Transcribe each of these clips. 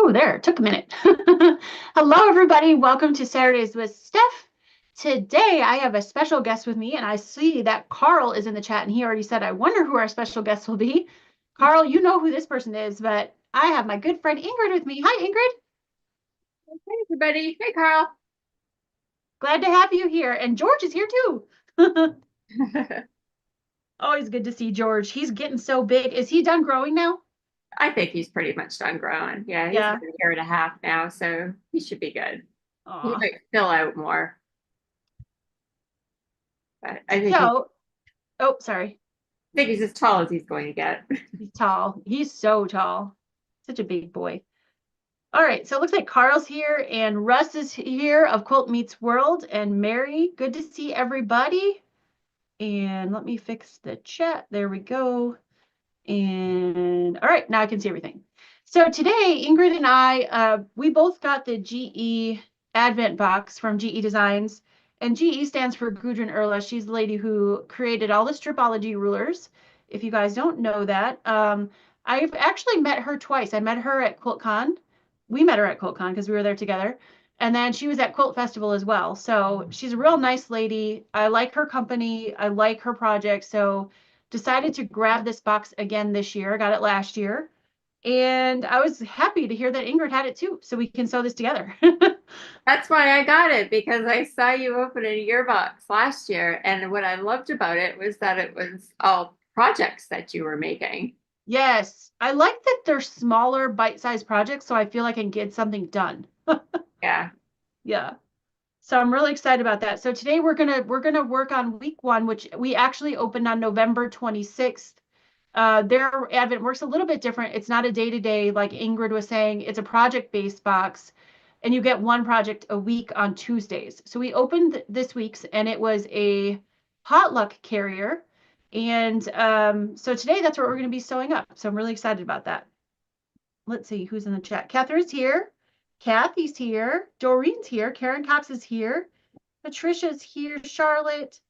Ooh, there, it took a minute. Hello, everybody. Welcome to Saturdays with Steph. Today, I have a special guest with me, and I see that Carl is in the chat, and he already said, I wonder who our special guest will be. Carl, you know who this person is, but I have my good friend Ingrid with me. Hi, Ingrid. Hey, everybody. Hey, Carl. Glad to have you here. And George is here too. Always good to see George. He's getting so big. Is he done growing now? I think he's pretty much done growing. Yeah, he's Yeah. been a year and a half now, so he should be good. He Aw. might fill out more, but So, oh, sorry. I think he's as tall as he's going to get. He's tall. He's so tall. Such a big boy. All right, so it looks like Carl's here and Russ is here of Quilt Meets World and Mary. Good to see everybody. And let me fix the chat. There we go. And all right, now I can see everything. So today, Ingrid and I, we both got the GE Advent box from GE Designs. And GE stands for Gudrun Erla. She's the lady who created all the stripology rulers. If you guys don't know that, I've actually met her twice. I met her at QuiltCon. We met her at QuiltCon because we were there together. And then she was at Quilt Festival as well. So she's a real nice lady. I like her company. I like her project. So decided to grab this box again this year. I got it last year. And I was happy to hear that Ingrid had it too, so we can sew this together. That's why I got it because I saw you open a yearbox last year, and what I loved about it was that it was all projects that you were making. Yes, I like that they're smaller, bite-sized projects, so I feel like I can get something done. Yeah. Yeah. So I'm really excited about that. So today we're gonna work on week one, which we actually opened on November 26th. Their Advent works a little bit different. It's not a day-to-day, like Ingrid was saying. It's a project-based box, and you get one project a week on Tuesdays. So we opened this week's, and it was a Potluck carrier. And so today that's what we're going to be sewing up. So I'm really excited about that. Let's see who's in the chat. Catherine's here. Kathy's here. Doreen's here. Karen Cox is here. Patricia's here. Charlotte.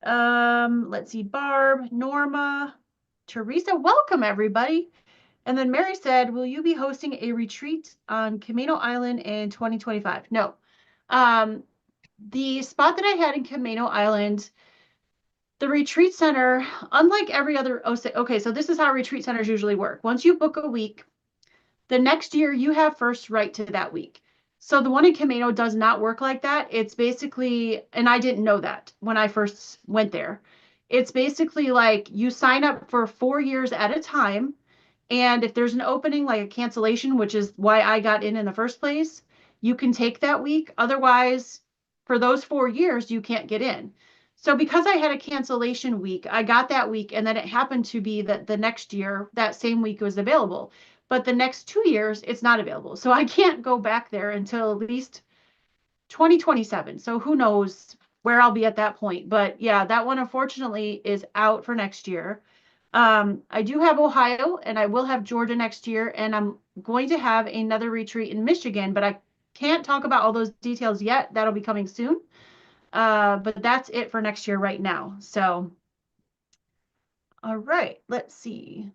Let's see. Barb, Norma, Teresa. Welcome, everybody. And then Mary said, will you be hosting a retreat on Camino Island in 2025? No. The spot that I had in Camino Island, the retreat center, unlike every other, okay, so this is how retreat centers usually work. Once you book a week, the next year you have first right to that week. So the one in Camino does not work like that. It's basically, and I didn't know that when I first went there. It's basically like you sign up for 4 years at a time. And if there's an opening, like a cancellation, which is why I got in the first place, you can take that week. Otherwise, for those 4 years, you can't get in. So because I had a cancellation week, I got that week, and then it happened to be that the next year, that same week was available. But the next 2 years, it's not available. So I can't go back there until at least 2027. So who knows where I'll be at that point. But yeah, that one unfortunately is out for next year. I do have Ohio and I will have Georgia next year, and I'm going to have another retreat in Michigan, but I can't talk about all those details yet. That'll be coming soon. But that's it for next year right now. So, all right, let's see.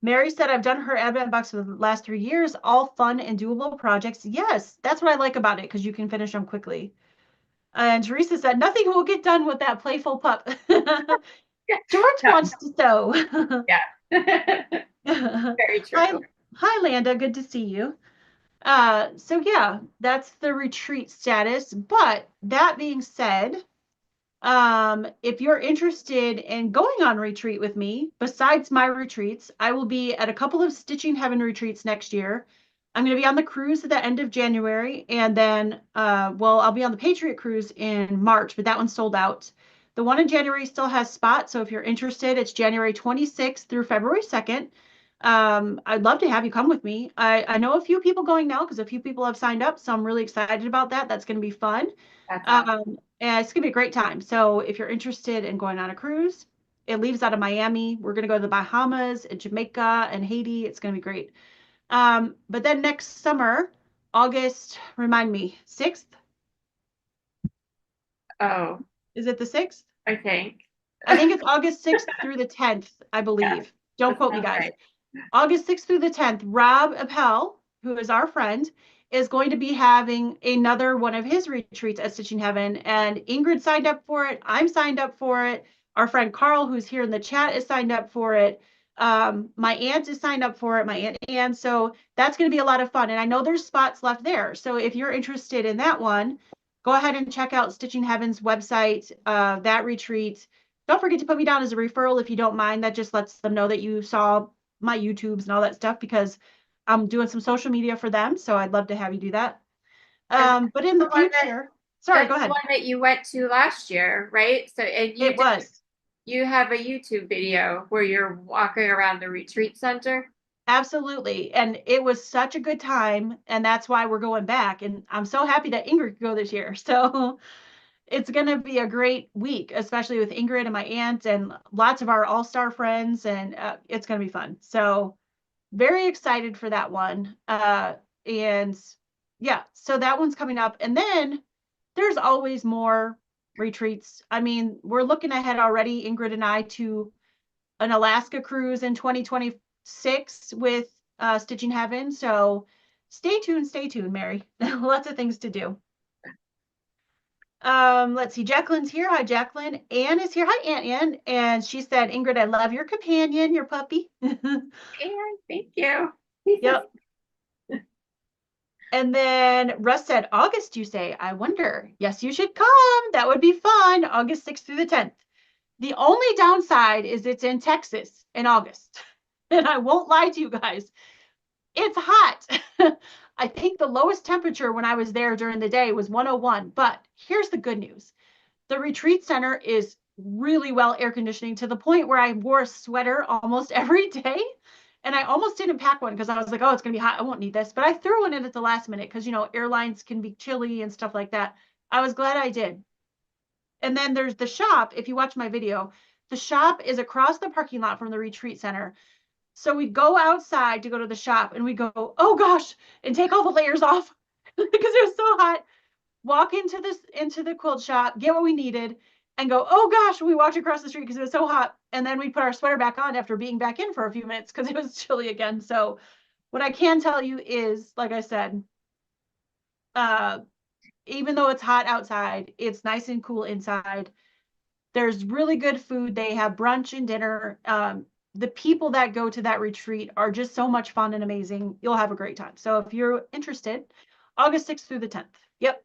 Mary said, I've done her Advent box for the last 3 years, all fun and doable projects. Yes, that's what I like about it because you can finish them quickly. And Teresa said, nothing will get done with that playful pup. George Yeah. wants to sew. Yeah. Very Hi, true. hi, Landa. Good to see you. So yeah, that's the retreat status. But that being said, if you're interested in going on retreat with me, besides my retreats, I will be at a couple of Stitching Heaven retreats next year. I'm going to be on the cruise at the end of January, and then, well, I'll be on the Patriot Cruise in March, but that one's sold out. The one in January still has spots, so if you're interested, it's January 26th through February 2nd. I'd love to have you come with me. I know a few people going now because a few people have signed up, so I'm really excited about that. That's going to be fun. That's awesome. And it's gonna be a great time. So if you're interested in going on a cruise, it leaves out of Miami. We're gonna go to the Bahamas and Jamaica and Haiti. It's gonna be great. But then next summer, August, remind me, 6th? Oh, Is it the 6th? I think. I think it's August 6th through the 10th, I Yeah, believe. Don't that quote me, sounds guys. right. August 6th through the 10th, Rob Appel, who is our friend, is going to be having another one of his retreats at Stitching Heaven. And Ingrid signed up for it. I'm signed up for it. Our friend Carl, who's here in the chat, is signed up for it. My aunt is signed up for it, my Aunt Anne. So that's going to be a lot of fun. And I know there's spots left there. So if you're interested in that one, go ahead and check out Stitching Heaven's website, that retreat. Don't forget to put me down as a referral if you don't mind. That just lets them know that you saw my YouTubes and all that stuff, because I'm doing some social media for them. So I'd love to have you do that. And But in the future, sorry, go that's the ahead. one that you went to last year, right? So, and It was. you have a YouTube video where you're walking around the retreat center. Absolutely. And it was such a good time. And that's why we're going back. And I'm so happy that Ingrid could go this year. So it's going to be a great week, especially with Ingrid and my aunt and lots of our all-star friends. And it's going to be fun. So very excited for that one. And yeah, so that one's coming up. And then there's always more retreats. I mean, we're looking ahead already, Ingrid and I, to an Alaska cruise in 2026 with Stitching Heaven. So stay tuned, Mary. Lots of things to do. Let's see. Jacqueline's here. Hi, Jacqueline. Anne is here. Hi, Aunt Anne. And she said, Ingrid, I love your companion, your puppy. And thank you. Yep. And then Russ said, August, you say? I wonder. Yes, you should come. That would be fun. August 6th through the 10th. The only downside is it's in Texas in August. And I won't lie to you guys, it's hot. I think the lowest temperature when I was there during the day was 101. But here's the good news. The retreat center is really well air conditioning, to the point where I wore a sweater almost every day. And I almost didn't pack one because I was like, oh, it's going to be hot. I won't need this. But I threw one in at the last minute because, you know, airlines can be chilly and stuff like that. I was glad I did. And then there's the shop. If you watch my video, the shop is across the parking lot from the retreat center. So we go outside to go to the shop and we go, oh gosh, and take all the layers off because it was so hot. Walk into the quilt shop, get what we needed, and go, oh gosh, we walked across the street because it was so hot. And then we put our sweater back on after being back in for a few minutes because it was chilly again. So what I can tell you is, like I said, uh, even though it's hot outside, it's nice and cool inside. There's really good food. They have brunch and dinner. The people that go to that retreat are just so much fun and amazing. You'll have a great time. So if you're interested, August 6th through the 10th. Yep.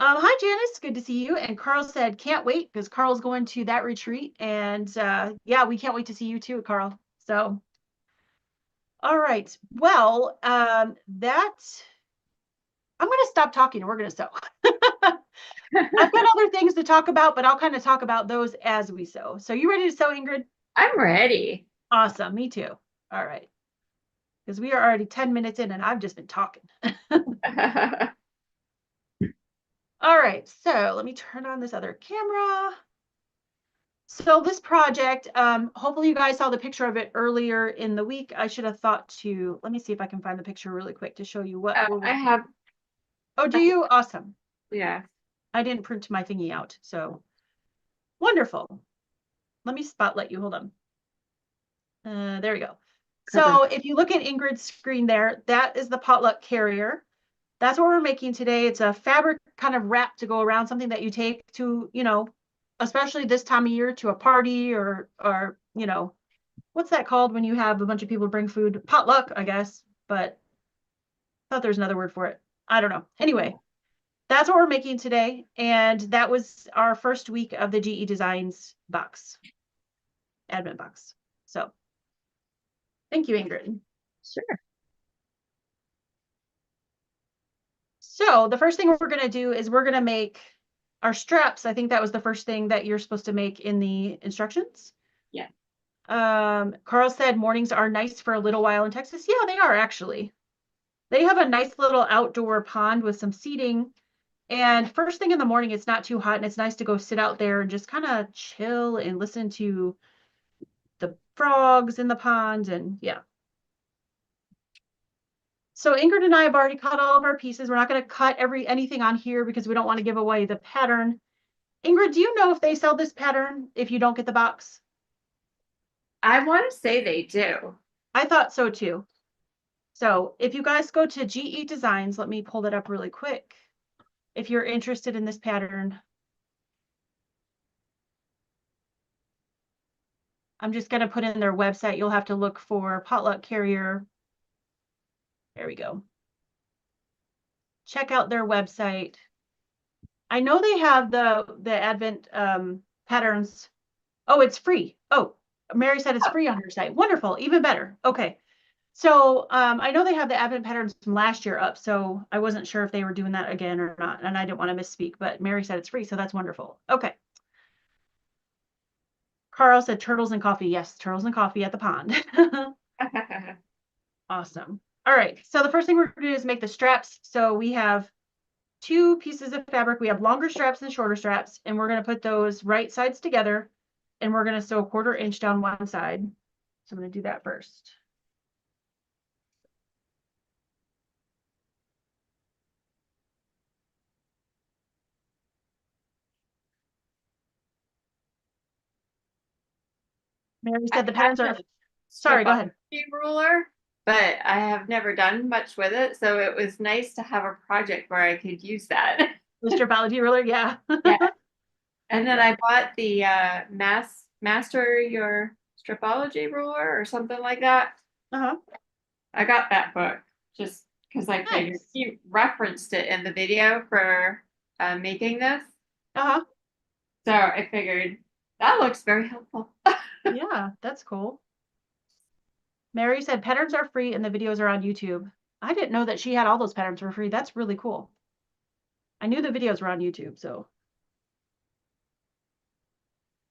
Hi, Janice. Good to see you. And Carl said, can't wait, because Carl's going to that retreat. And yeah, we can't wait to see you too, Carl. So, all right. Well, I'm going to stop talking and we're going to sew. I've got other things to talk about, but I'll kind of talk about those as we sew. So you ready to sew, Ingrid? I'm ready. Awesome. Me too. All right. Because we are already 10 minutes in and I've just been talking. All right. So let me turn on this other camera. So this project, hopefully you guys saw the picture of it earlier in the week. I should have thought to, let me see if I can find the picture really quick to show you what. I have. Oh, do you? Awesome. Yeah. I didn't print my thingy out. So wonderful. Let me spotlight you. Hold on. There we go. So if you look at Ingrid's screen there, that is the Potluck carrier. That's what we're making today. It's a fabric kind of wrap to go around, something that you take to, you know, especially this time of year, to a party or, you know, what's that called when you have a bunch of people bring food? Potluck, I guess, but I thought there's another word for it. I don't know. Anyway, that's what we're making today. And that was our first week of the GE Designs box, admin box. So thank you, Ingrid. Sure. So the first thing we're going to do is we're going to make our straps. I think that was the first thing that you're supposed to make in the instructions. Yeah. Carl said mornings are nice for a little while in Texas. Yeah, they are actually. They have a nice little outdoor pond with some seating. And first thing in the morning, it's not too hot and it's nice to go sit out there and just kind of chill and listen to the frogs in the pond. And yeah. So Ingrid and I have already cut all of our pieces. We're not going to cut anything on here because we don't want to give away the pattern. Ingrid, do you know if they sell this pattern if you don't get the box? I want to say they do. I thought so too. So if you guys go to GE Designs, let me pull that up really quick. If you're interested in this pattern, I'm just going to put in their website. You'll have to look for Potluck Carrier. There we go. Check out their website. I know they have the Advent patterns. Oh, it's free. Oh, Mary said it's free on her site. Wonderful, even better. Okay. So I know they have the Advent patterns from last year up, so I wasn't sure if they were doing that again or not, and I didn't want to misspeak, but Mary said it's free, so that's wonderful. Okay. Carl said turtles and coffee. Yes, turtles and coffee at the pond. Awesome. All right, so the first thing we're going to do is make the straps. So we have two pieces of fabric. We have longer straps and shorter straps, and we're going to put those right sides together, and we're going to sew 1/4 inch down one side. So I'm going to do that first. Mary said the patterns are, sorry, go ahead. Ruler, but I have never done much with it. So it was nice to have a project where I could use that. The stripology ruler, yeah. Yeah. And then I bought the Master Your Stripology Ruler or something like that. Uh-huh. I got that book just because I figured you referenced it in the video for making this. Uh-huh. So I figured that looks very helpful. Yeah, that's cool. Mary said patterns are free and the videos are on YouTube. I didn't know that she had all those patterns for free. That's really cool. I knew the videos were on YouTube, so.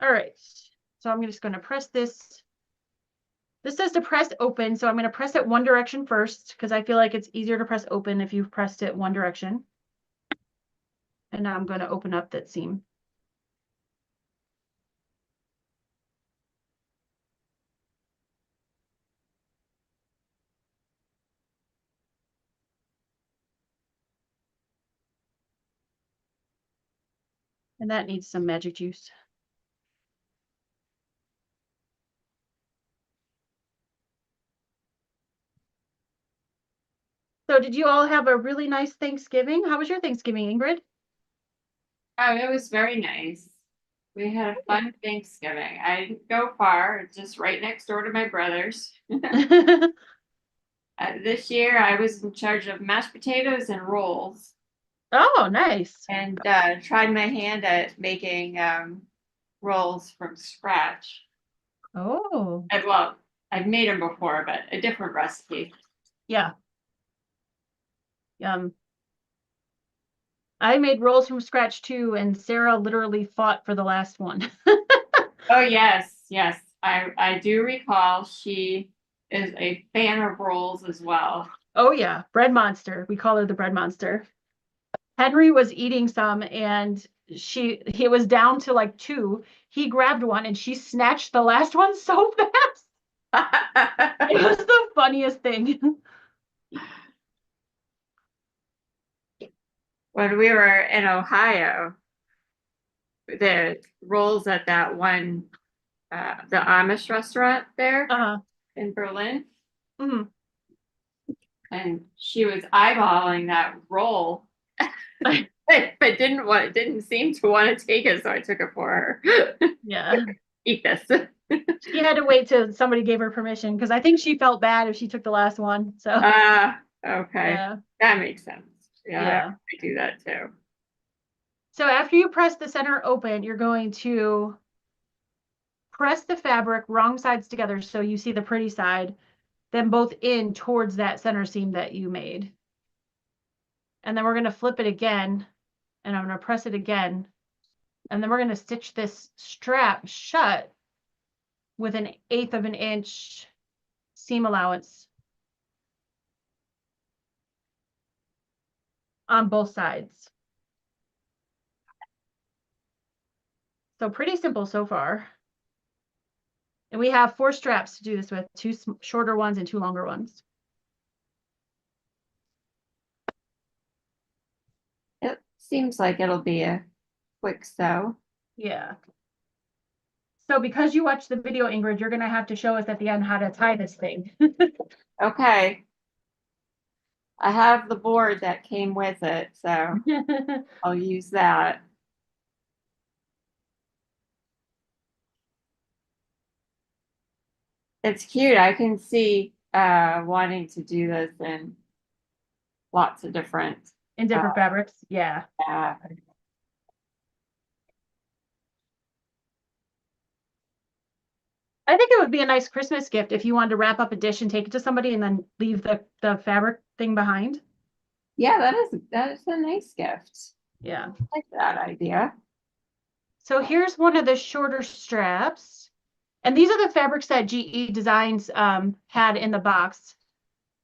All right, so I'm just going to press this. This says to press open, so I'm going to press it one direction first because I feel like it's easier to press open if you've pressed it one direction. And now I'm going to open up that seam. And that needs some magic juice. So did you all have a really nice Thanksgiving? How was your Thanksgiving, Ingrid? Oh, it was very nice. We had a fun Thanksgiving. I didn't go far, it's just right next door to my brother's. This year I was in charge of mashed potatoes and rolls. Oh, nice. And tried my hand at making rolls from scratch. Oh. Well, I've made them before, but a different recipe. Yeah. I made rolls from scratch too, and Sarah literally fought for the last one. Oh, yes, yes. I do recall she is a fan of rolls as well. Oh yeah, bread monster. We call her the bread monster. Henry was eating some and he was down to like 2. He grabbed one and she snatched the last one so fast. It was the funniest thing. When we were in Ohio, the rolls at that one, the Amish restaurant there in Berlin. Mm-hmm. And she was eyeballing that roll, but didn't seem to want to take it, so I took it for her. Yeah. Eat this. She had to wait till somebody gave her permission because I think she felt bad if she took the last one. So okay. Yeah. That makes sense. Yeah. I do that too. So after you press the center open, you're going to press the fabric wrong sides together so you see the pretty side, then both in towards that center seam that you made. And then we're going to flip it again, and I'm going to press it again. And then we're going to stitch this strap shut with 1/8 of an inch seam allowance on both sides. So pretty simple so far. And we have 4 straps to do this with, 2 shorter ones and 2 longer ones. It seems like it'll be a quick sew. Yeah. So because you watched the video, Ingrid, you're gonna have to show us at the end how to tie this thing. Okay. I have the board that came with it, so I'll use that. It's cute. I can see wanting to do this in lots of different In different fabrics, yeah. uh, I think it would be a nice Christmas gift if you wanted to wrap up a dish and take it to somebody and then leave the fabric thing behind. yeah, that is a nice gift. Yeah. I like that idea. So here's one of the shorter straps. And these are the fabrics that GE Designs had in the box.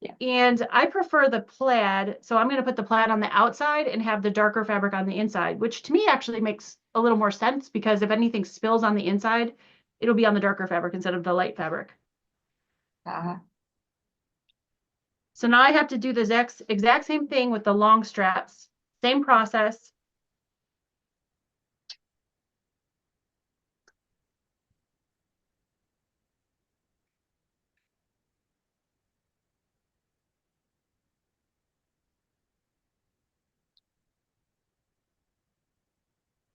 Yeah. And I prefer the plaid. So I'm going to put the plaid on the outside and have the darker fabric on the inside, which to me actually makes a little more sense because if anything spills on the inside, it'll be on the darker fabric instead of the light fabric. Uh, So now I have to do the exact same thing with the long straps. Same process.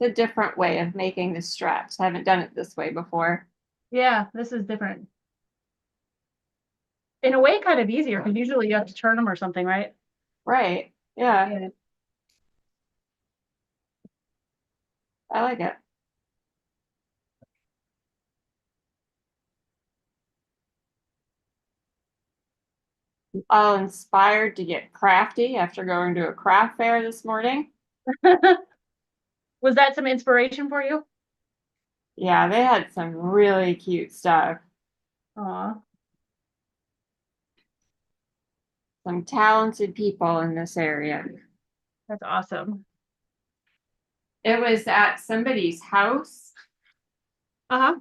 it's a different way of making the straps. I haven't done it this way before. Yeah, this is different. In a way, kind of easier because usually you have to turn them or something, right? Right. Yeah, Yeah. I like it. All inspired to get crafty after going to a craft fair this morning. Was that some inspiration for you? Yeah, they had some really cute stuff. Aw, Some talented people in this area. that's awesome. It was at somebody's house. Uh-huh.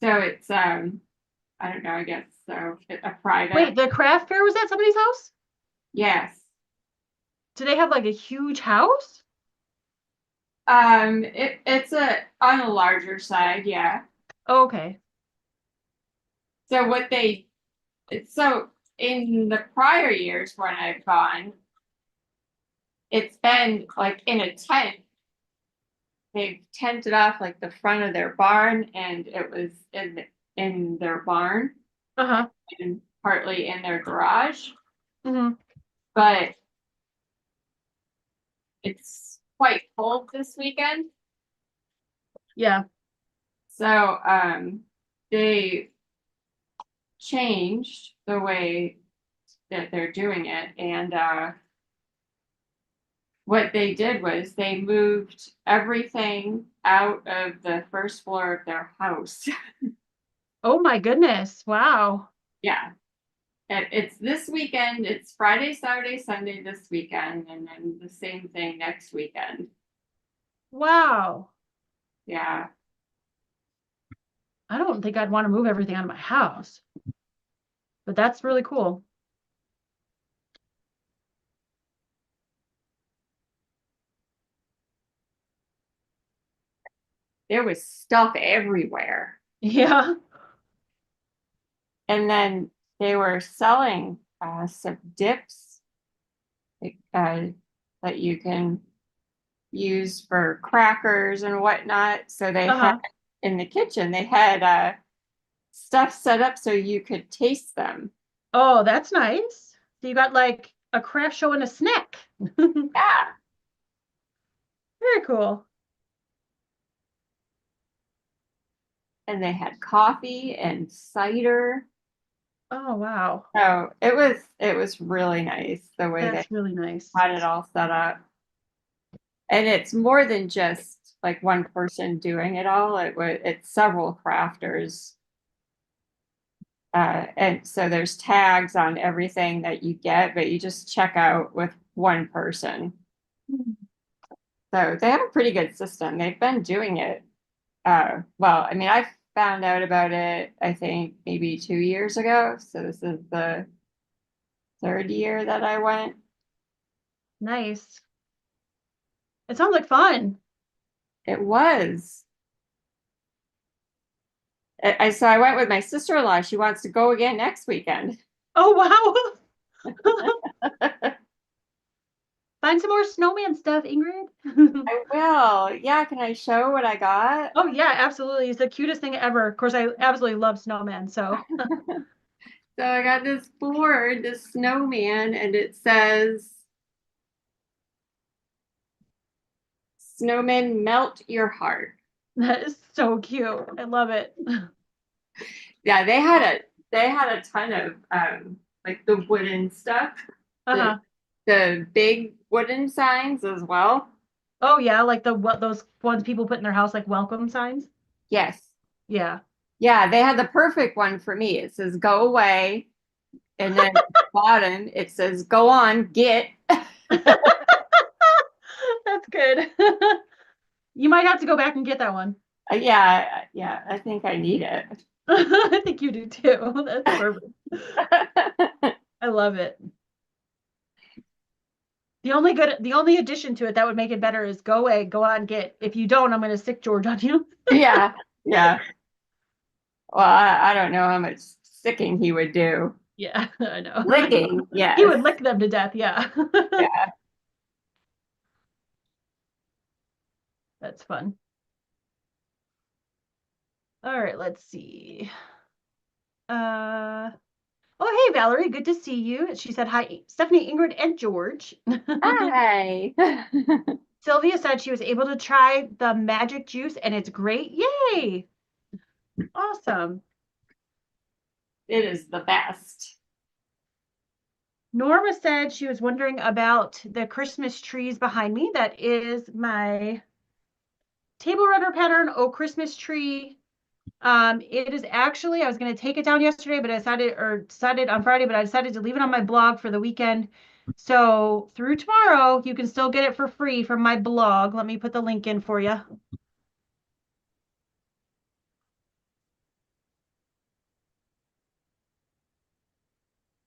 So it's I don't know, I guess so a private. Wait, the craft fair was at somebody's house? Yes. Do they have like a huge house? It's a on a larger side, yeah. Oh, okay. So what they so in the prior years when I've gone, it's been like in a tent. They've tented off like the front of their barn and it was in their barn Uh-huh. and partly in their garage. Mm-hmm. But it's quite cold this weekend. Yeah. So they changed the way that they're doing it. And what they did was they moved everything out of the first floor of their house. Oh my goodness. Wow. Yeah. And it's this weekend, it's Friday, Saturday, Sunday this weekend, and then the same thing next weekend. Wow. Yeah. I don't think I'd want to move everything out of my house, but that's really cool. There was stuff everywhere. Yeah. And then they were selling some dips uh, that you can use for crackers and whatnot. So they had Uh-huh. in the kitchen, they had stuff set up so you could taste them. Oh, that's nice. So you got like a craft show and a snack. Yeah. Very cool. And they had coffee and cider. Oh, wow. So it was really nice the way they That's really nice. had it all set up. And it's more than just like one person doing it all. It's several crafters. And so there's tags on everything that you get, but you just check out with one person. So they have a pretty good system. They've been doing it. Well, I mean, I found out about it, I think maybe 2 years ago. So this is the third year that I went. Nice. It sounds like fun. It was. So I went with my sister-in-law. She wants to go again next weekend. Oh, wow. Find some more snowman stuff, Ingrid. I will. Yeah, can I show what I got? Oh, yeah, absolutely. It's the cutest thing ever. Of course, I absolutely love snowmen. So, So I got this board, this snowman, and it says, "Snowmen melt your heart." that is so cute. I love it. Yeah, they had a ton of like the wooden stuff, the Uh-huh. the big wooden signs as well. Oh, yeah, like the what those ones people put in their house, like welcome signs. Yes. Yeah. Yeah, they had the perfect one for me. It says go away, and then at the bottom it says go on, get. That's good. You might have to go back and get that one. Yeah, yeah, I think I need it. I think you do too. That's perfect. I love it. The only addition to it that would make it better is go away, go on, get. If you don't, I'm going to sick George on you. Yeah, yeah. Well, I don't know how much sicking he would do. Yeah, I know. Licking, He yes. would lick them to death. Yeah. Yeah. That's fun. All right, let's see. Uh, oh, hey, Valerie, good to see you. She said, hi, Stephanie, Ingrid, and George. Hi. Sylvia said she was able to try the magic juice and it's great. Yay. Awesome. It is the best. Norma said she was wondering about the Christmas trees behind me. That is my table runner pattern, Oh Christmas Tree. It is actually, I was going to take it down yesterday, but I decided on Friday, but I decided to leave it on my blog for the weekend. So through tomorrow, you can still get it for free from my blog. Let me put the link in for you.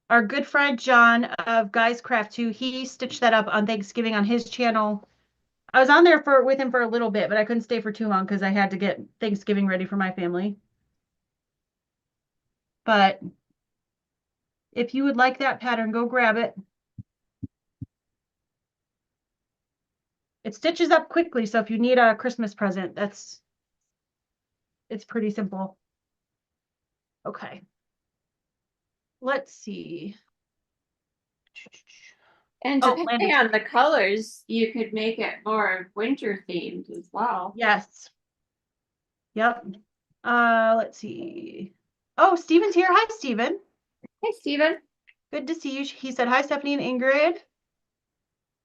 Our good friend John of Guys Craft 2, he stitched that up on Thanksgiving on his channel. I was on there with him for a little bit, but I couldn't stay for too long because I had to get Thanksgiving ready for my family. But if you would like that pattern, go grab it. It stitches up quickly, so if you need a Christmas present, it's pretty simple. Okay. Let's see. And Oh, depending landing. on the colors, you could make it more winter themed as well. Yes. Yep. Let's see. Oh, Steven's here. Hi, Steven. Hey, Steven. Good to see you. He said, hi, Stephanie and Ingrid.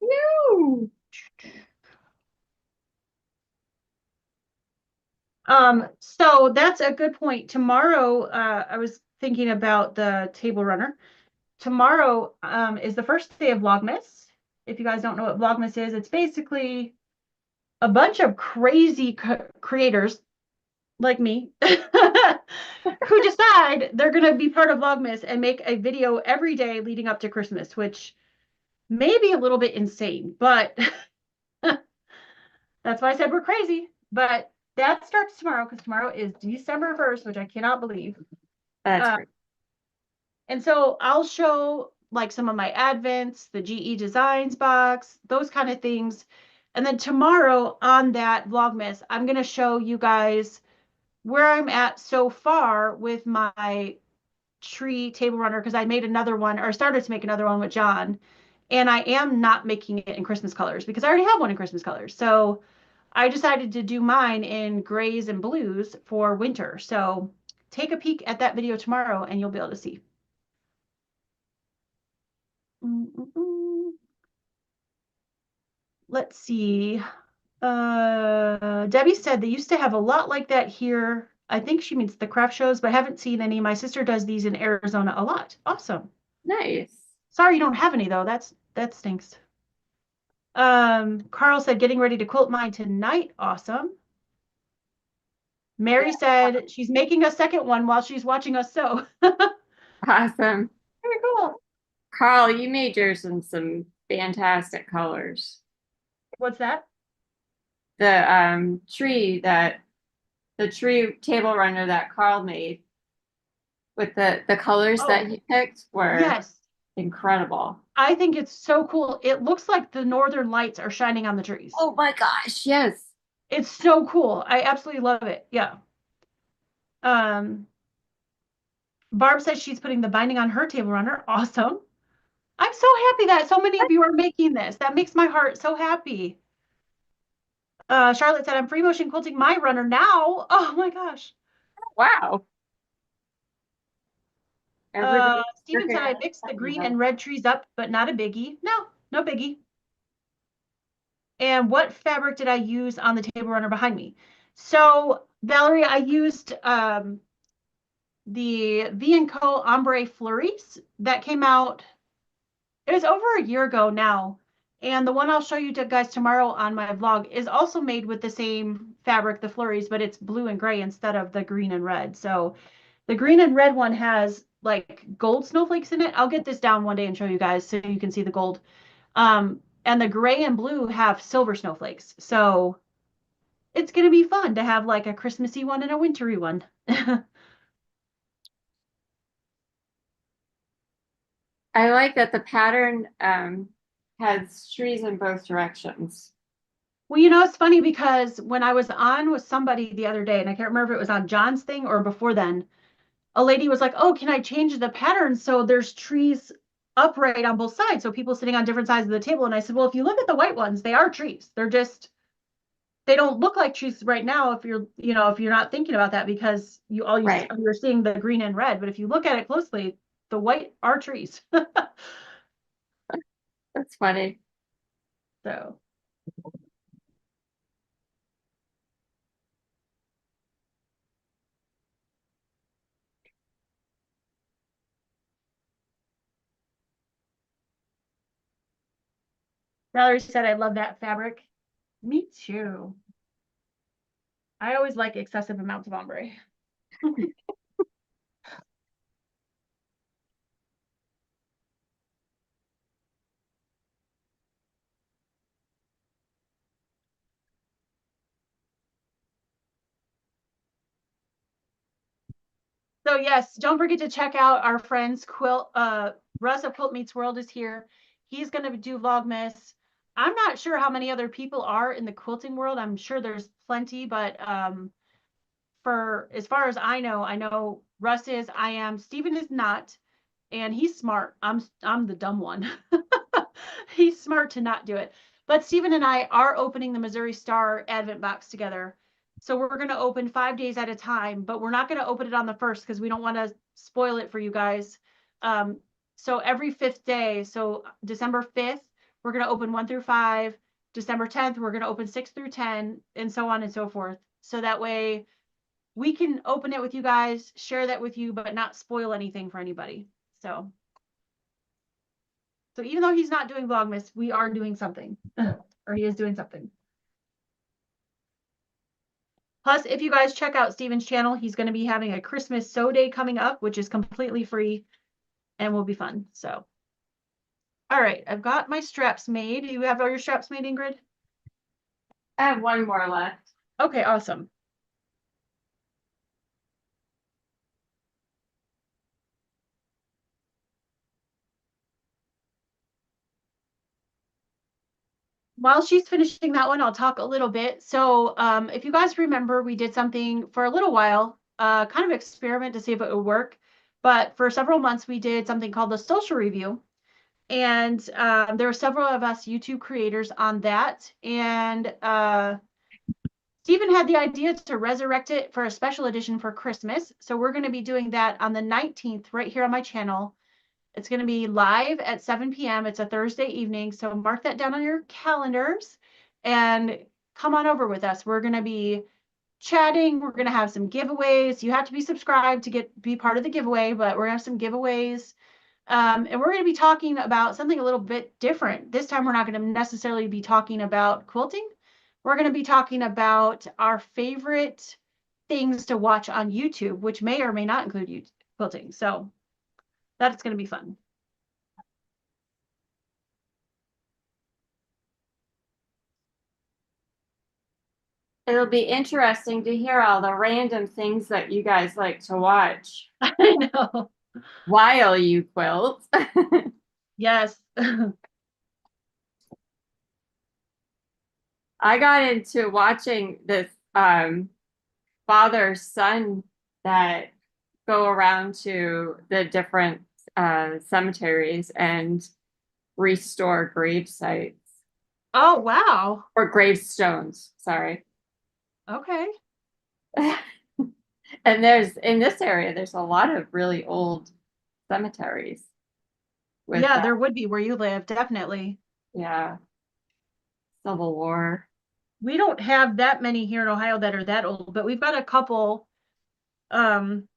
No. So that's a good point. Tomorrow, I was thinking about the table runner. Tomorrow, is the first day of Vlogmas. If you guys don't know what Vlogmas is, it's basically a bunch of crazy creators like me who decide they're going to be part of Vlogmas and make a video every day leading up to Christmas, which may be a little bit insane, but that's why I said we're crazy. But that starts tomorrow because tomorrow is December 1st, which I cannot believe. That's Uh, great. and so I'll show like some of my advents, the GE Designs box, those kind of things. And then tomorrow on that Vlogmas, I'm going to show you guys where I'm at so far with my tree table runner because I made another one or started to make another one with John. And I am not making it in Christmas colors because I already have one in Christmas colors. So I decided to do mine in grays and blues for winter. So take a peek at that video tomorrow and you'll be able to see. Let's see. Debbie said they used to have a lot like that here. I think she means the craft shows, but I haven't seen any. My sister does these in Arizona a lot. Awesome. Nice. Sorry you don't have any though. That stinks. Carl said getting ready to quilt mine tonight. Awesome. Mary said she's making a second one while she's watching us sew. Awesome. Very cool. Carl, you made yours in some fantastic colors. What's that? The tree that the tree table runner that Carl made with the colors that he picked were yes, incredible. I think it's so cool. It looks like the northern lights are shining on the trees. Oh my gosh, yes. It's so cool. I absolutely love it. Yeah. Um, Barb says she's putting the binding on her table runner. Awesome. I'm so happy that so many of you are making this. That makes my heart so happy. Charlotte said, I'm free motion quilting my runner now. Oh my gosh. Wow. Everybody Steven said, I mixed the green and red trees up, but not a biggie. No, no biggie. And what fabric did I use on the table runner behind me? So, Valerie, I used the V&Co Ombre Flurries that came out. It was over a year ago now. And the one I'll show you guys tomorrow on my vlog is also made with the same fabric, the flurries, but it's blue and gray instead of the green and red. So the green and red one has like gold snowflakes in it. I'll get this down one day and show you guys so you can see the gold. And the gray and blue have silver snowflakes. So it's going to be fun to have like a Christmassy one and a wintry one. I like that the pattern has trees in both directions. Well, it's funny because when I was on with somebody the other day, and I can't remember if it was on John's thing or before then, a lady was like, oh, can I change the pattern so there's trees upright on both sides? So people sitting on different sides of the table. And I said, well, if you look at the white ones, they are trees. They don't look like trees right now if you're not thinking about that because you're seeing the green and red. But if you look at it closely, the white are trees. That's funny. So. Valerie said, I love that fabric. Me too. I always like excessive amounts of ombre. So yes, don't forget to check out our friends Russ of Quilt Meets World is here. He's going to do Vlogmas. I'm not sure how many other people are in the quilting world. I'm sure there's plenty, but for as far as I know Russ is, I am, Steven is not, and he's smart. I'm the dumb one. He's smart to not do it. But Steven and I are opening the Missouri Star Advent box together. So we're going to open 5 days at a time, but we're not going to open it on the first because we don't want to spoil it for you guys. So every fifth day, so December 5th, we're going to open 1 through 5. December 10th, we're going to open 6 through 10, and so on and so forth. So that way we can open it with you guys, share that with you, but not spoil anything for anybody. So even though he's not doing Vlogmas, we are doing something, or he is doing something. Plus, if you guys check out Steven's channel, he's going to be having a Christmas sew day coming up, which is completely free and will be fun. So, all right, I've got my straps made. Do you have all your straps made, Ingrid? I have one more left. Okay, awesome. While she's finishing that one, I'll talk a little bit. So if you guys remember, we did something for a little while, kind of experiment to see if it would work. But for several months, we did something called the social review. And there were several of us YouTube creators on that. And Stephen had the idea to resurrect it for a special edition for Christmas. So we're going to be doing that on the 19th right here on my channel. It's going to be live at 7 p.m. It's a Thursday evening. So mark that down on your calendars and come on over with us. We're going to be chatting. We're going to have some giveaways. You have to be subscribed to be part of the giveaway, but we're going to have some giveaways. And we're going to be talking about something a little bit different. This time, we're not going to necessarily be talking about quilting. We're going to be talking about our favorite things to watch on YouTube, which may or may not include quilting. So that's going to be fun. It'll be interesting to hear all the random things that you guys like to watch I know. while you quilt. Yes. I got into watching this father son that go around to the different cemeteries and restore grave sites Oh, wow. or gravestones, sorry. Okay. And there's in this area, there's a lot of really old cemeteries with Yeah, there would be where you live, definitely. yeah, Civil War. We don't have that many here in Ohio that are that old, but we've got a couple um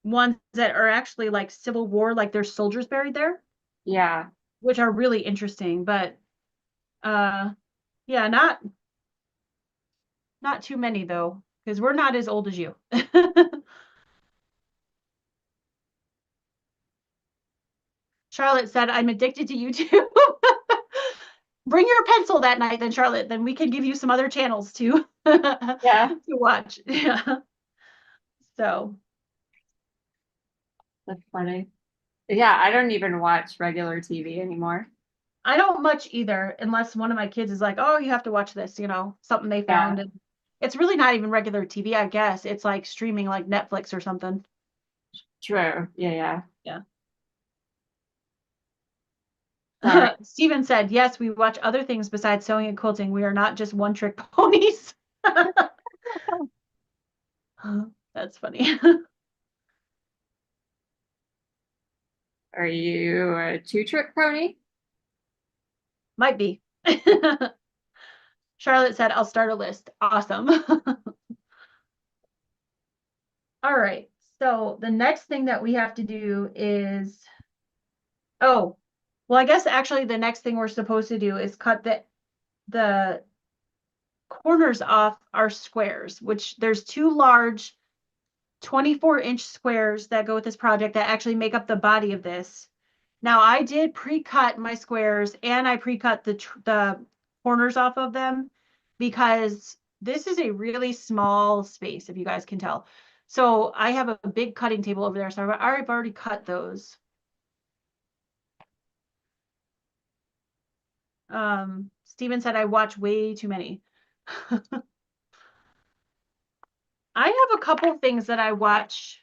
ones that are actually like Civil War, like there's soldiers buried there, Yeah, which are really interesting, but uh yeah, not too many though, because we're not as old as you. Charlotte said, I'm addicted to YouTube. Bring your pencil that night then, Charlotte, then we can give you some other channels to yeah, to watch. Yeah. So that's funny. Yeah, I don't even watch regular TV anymore. I don't much either, unless one of my kids is like, oh, you have to watch this, something they Yeah, found. And it's really not even regular TV, I guess. It's like streaming like Netflix or something. true. Yeah, yeah. Yeah. Sorry. Steven said, yes, we watch other things besides sewing and quilting. We are not just one trick ponies. That's funny. Are you a two-trick pony? Might be. Charlotte said, I'll start a list. Awesome. All right. So the next thing that we have to do is, oh, well, I guess actually the next thing we're supposed to do is cut the corners off our squares, which there's two large 24-inch squares that go with this project that actually make up the body of this. Now I did pre-cut my squares and I pre-cut the corners off of them because this is a really small space, if you guys can tell. So I have a big cutting table over there, so I've already cut those. Steven said I watch way too many. I have a couple things that I watch,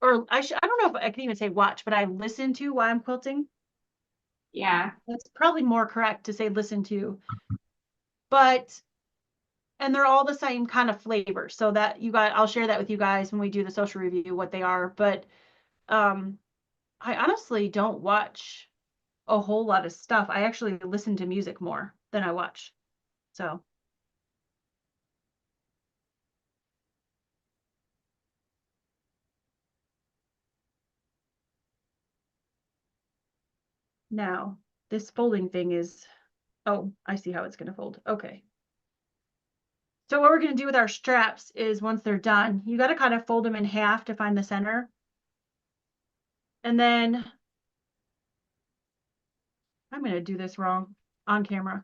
or I don't know if I can even say watch, but I listen to while I'm quilting. Yeah, That's probably more correct to say listen to. But and they're all the same kind of flavor. So that I'll share that with you guys when we do the social review, what they are. But um I honestly don't watch a whole lot of stuff. I actually listen to music more than I watch. So now this folding thing is, oh, I see how it's going to fold. Okay. So what we're going to do with our straps is once they're done, you got to kind of fold them in half to find the center. And then I'm going to do this wrong on camera.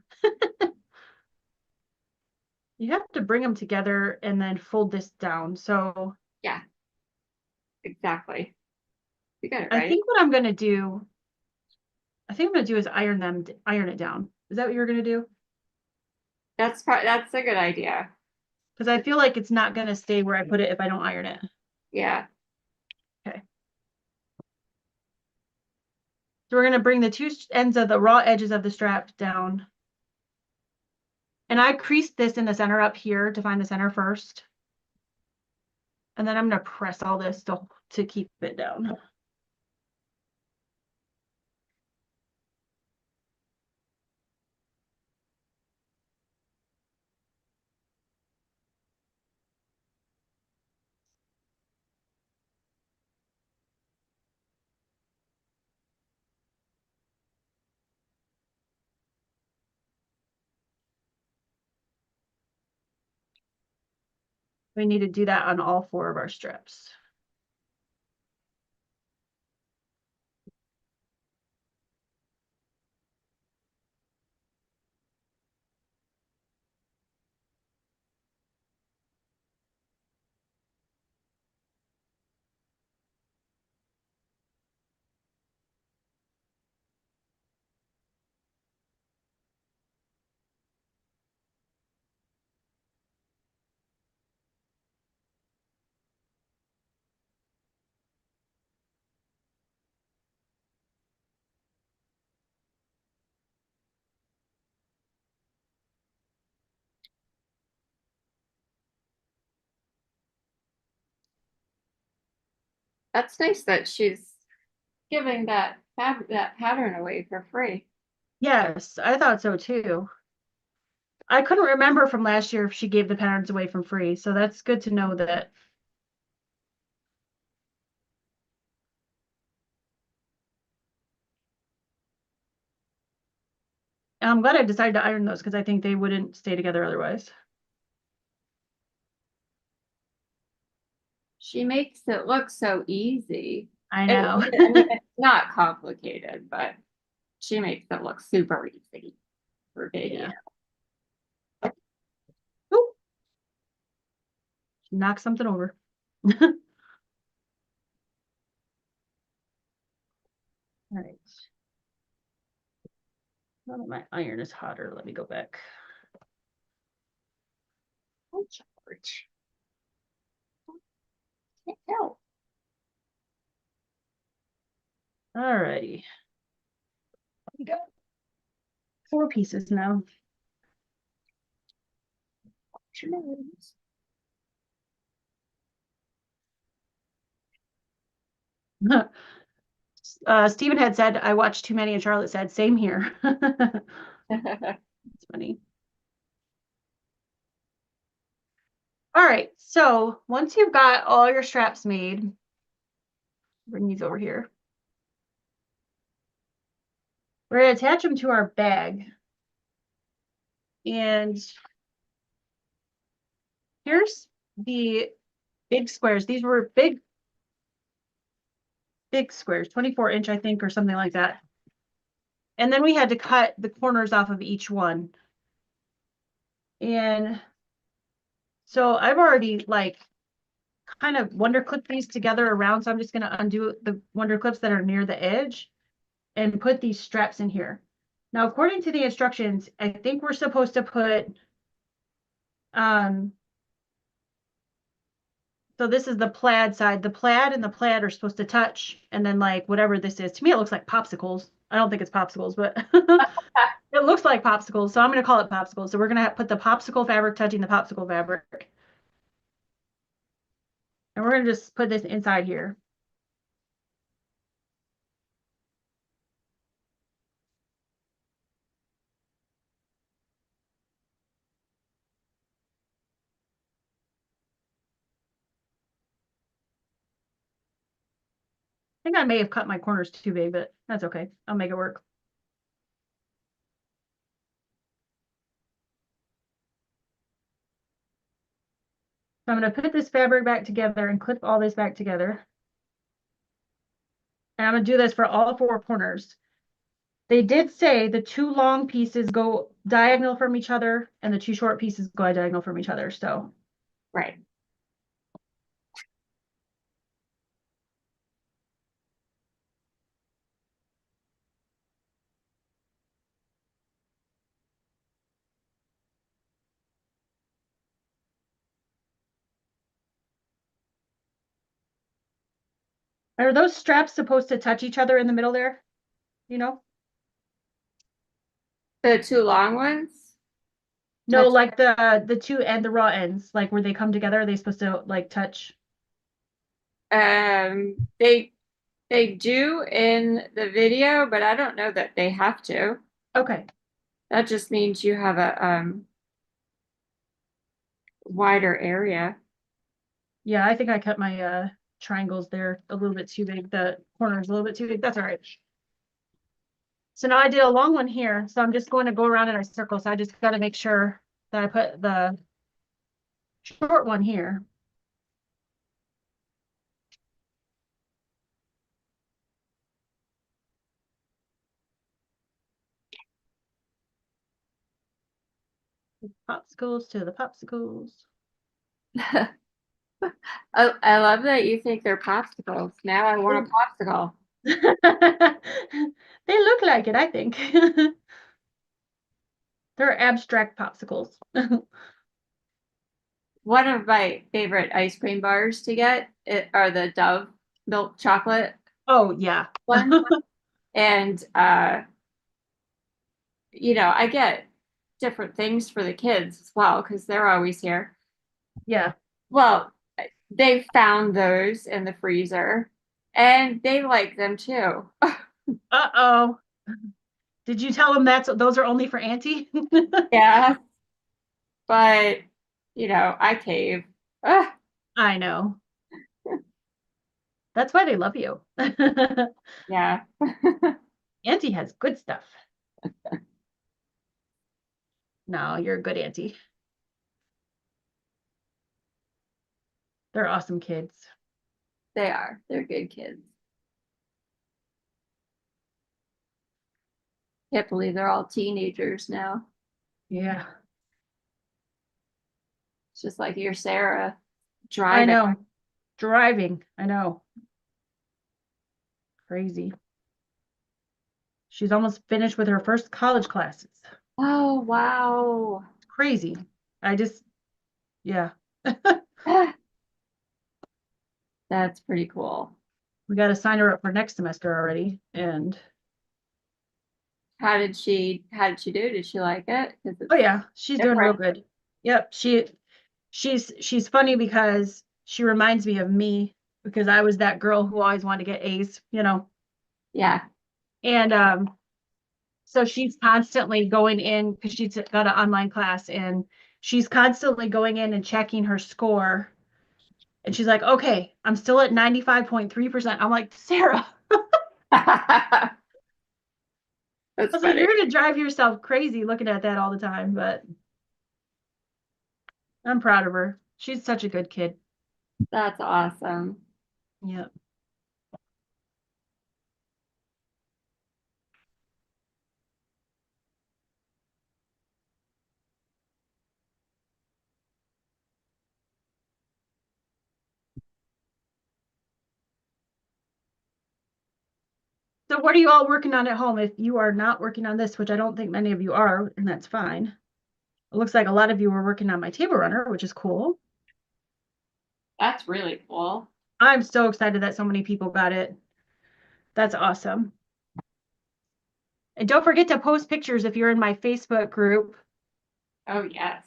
You have to bring them together and then fold this down. So yeah, exactly. You got it I right. think what I'm going to do, is iron it down. Is that what you're going to do? That's a good idea. Because I feel like it's not going to stay where I put it if I don't iron it. Yeah. Okay. So we're going to bring the two ends of the raw edges of the strap down. And I creased this in the center up here to find the center first. And then I'm going to press all this to keep it down. We need to do that on all four of our strips. That's nice that she's giving that pattern away for free. Yes, I thought so too. I couldn't remember from last year if she gave the patterns away from free, so that's good to know that. And I'm glad I decided to iron those because I think they wouldn't stay together otherwise. She makes it look so easy. I know. I mean, it's not complicated, but she makes it look super easy for video. Yeah. Oop, knock something over. All right. Now that my iron is hotter, let me go back. Oh, George. Can't help. All righty. We got 4 pieces now. Stephen had said, I watched too many, and Charlotte said, same here. It's funny. All right, so once you've got all your straps made, bring these over here. We're going to attach them to our bag. And here's the big squares. These were big squares, 24-inch, I think, or something like that. And then we had to cut the corners off of each one. And so I've already like kind of wonder clipped these together around. So I'm just going to undo the wonder clips that are near the edge and put these straps in here. Now, according to the instructions, I think we're supposed to put, so this is the plaid side. The plaid and the plaid are supposed to touch. And then like whatever this is, to me, it looks like popsicles. I don't think it's popsicles, but it looks like popsicles. So I'm going to call it popsicles. So we're going to put the popsicle fabric touching the popsicle fabric. And we're going to just put this inside here. I think I may have cut my corners too big, but that's okay. I'll make it work. So I'm going to put this fabric back together and clip all this back together. And I'm going to do this for all 4 corners. They did say the 2 long pieces go diagonal from each other and the 2 short pieces go diagonal from each other. So, Right. are those straps supposed to touch each other in the middle there? You know? The 2 long ones? No, like the 2 and the raw ends, like where they come together, are they supposed to like touch? They do in the video, but I don't know that they have to. Okay. That just means you have a wider area. Yeah, I think I cut my triangles there a little bit too big. The corners a little bit too big. That's all right. So now I did a long one here. So I'm just going to go around in a circle. So I just got to make sure that I put the short one here. Popsicles to the popsicles. I love that you think they're popsicles. Now I want a popsicle. They look like it, I think. They're abstract popsicles. One of my favorite ice cream bars to get are the Dove milk chocolate Oh, yeah. ones. And I get different things for the kids as well because they're always here. Yeah. Well, they found those in the freezer And they like them too. Uh-oh. Did you tell them those are only for Auntie? Yeah, but I cave. Ah, I know. That's why they love you. yeah. Auntie has good stuff. No, you're a good auntie. They're awesome kids. They are. They're good kids. Can't believe they're all teenagers now. Yeah, It's just like your Sarah I driving. know. Driving, I know. Crazy. She's almost finished with her first college classes. Oh, wow. Crazy. I just, yeah. Ah, that's pretty cool. We got to sign her up for next semester already. And How did she do? Did she like it? Because oh it's yeah, she's doing real different. good. Yep, she's funny because she reminds me of me because I was that girl who always wanted to get A's. Yeah. And so she's constantly going in because she's got an online class and she's constantly going in and checking her score. And she's like, okay, I'm still at 95.3%. I'm like, Sarah, That's I was like, funny. you're gonna drive yourself crazy looking at that all the time, but I'm proud of her. She's such a good kid. That's awesome. Yeah. So what are you all working on at home? If you are not working on this, which I don't think many of you are, and that's fine. It looks like a lot of you were working on my table runner, which is cool. That's really cool. I'm so excited that so many people got it. That's awesome. And don't forget to post pictures if you're in my Facebook group Oh, yes.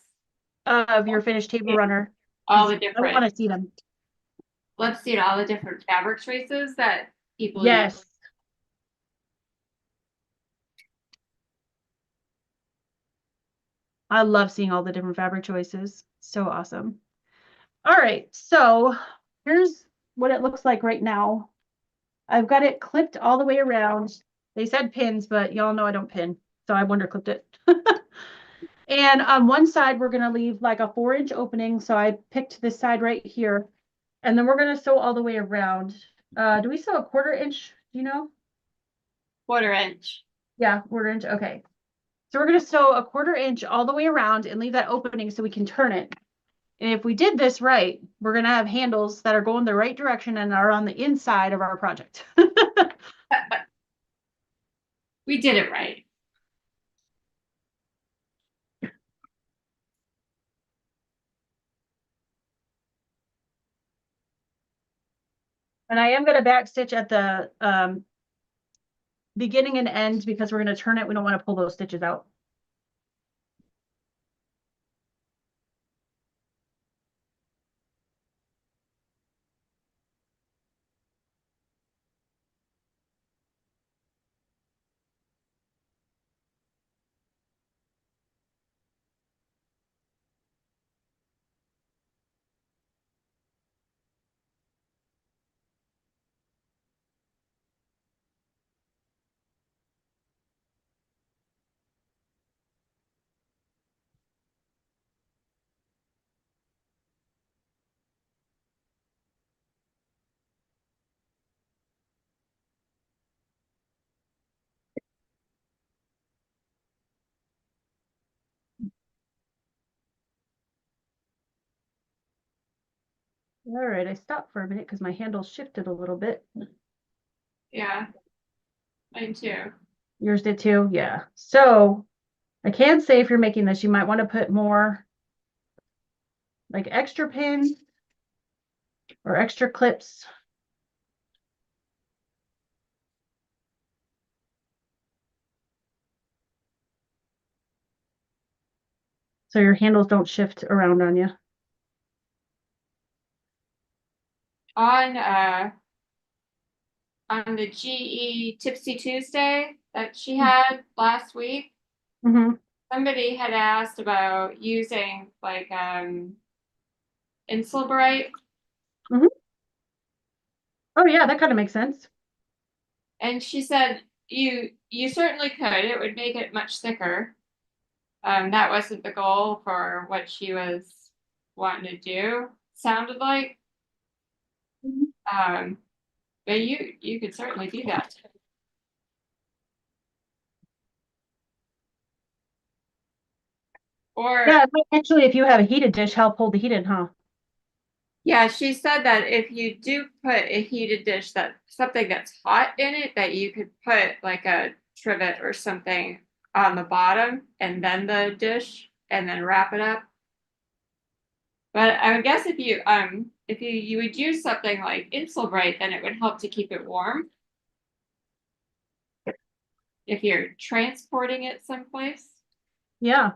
of your finished table runner, All because the I different, want to see them. let's see all the different fabric choices that people use. Yes. I love seeing all the different fabric choices. So awesome. All right, so here's what it looks like right now. I've got it clipped all the way around. They said pins, but y'all know I don't pin, so I wonder clipped it. And on one side, we're gonna leave like a 4-inch opening. So I picked this side right here. And then we're gonna sew all the way around. Do we sew a 1/4 inch? Do you know? 1/4 inch. Yeah, 1/4 inch. Okay. So we're gonna sew a 1/4 inch all the way around and leave that opening so we can turn it. And if we did this right, we're gonna have handles that are going the right direction and are on the inside of our project. We did it right. And I am gonna back stitch at the beginning and end because we're gonna turn it. We don't want to pull those stitches out. All right, I stopped for a minute because my handle shifted a little bit. Yeah, mine too. Yours did too? Yeah. So I can say if you're making this, you might want to put more like extra pins or extra clips. So your handles don't shift around on you. On on the GE Tipsy Tuesday that she had last week, Mm-hmm. somebody had asked about using like Insulbright, Mm-hmm. Oh yeah, that kind of makes sense. and she said you certainly could. It would make it much thicker. That wasn't the goal for what she was wanting to do, sounded like. Mhm. Um, but you could certainly do that. Or Yeah, it might actually, if you have a heated dish, help hold the heat in, huh? yeah, she said that if you do put a heated dish that something that's hot in it, that you could put like a trivet or something on the bottom and then the dish and then wrap it up. But I would guess if you would use something like Insulbright, then it would help to keep it warm if you're transporting it someplace. Yeah.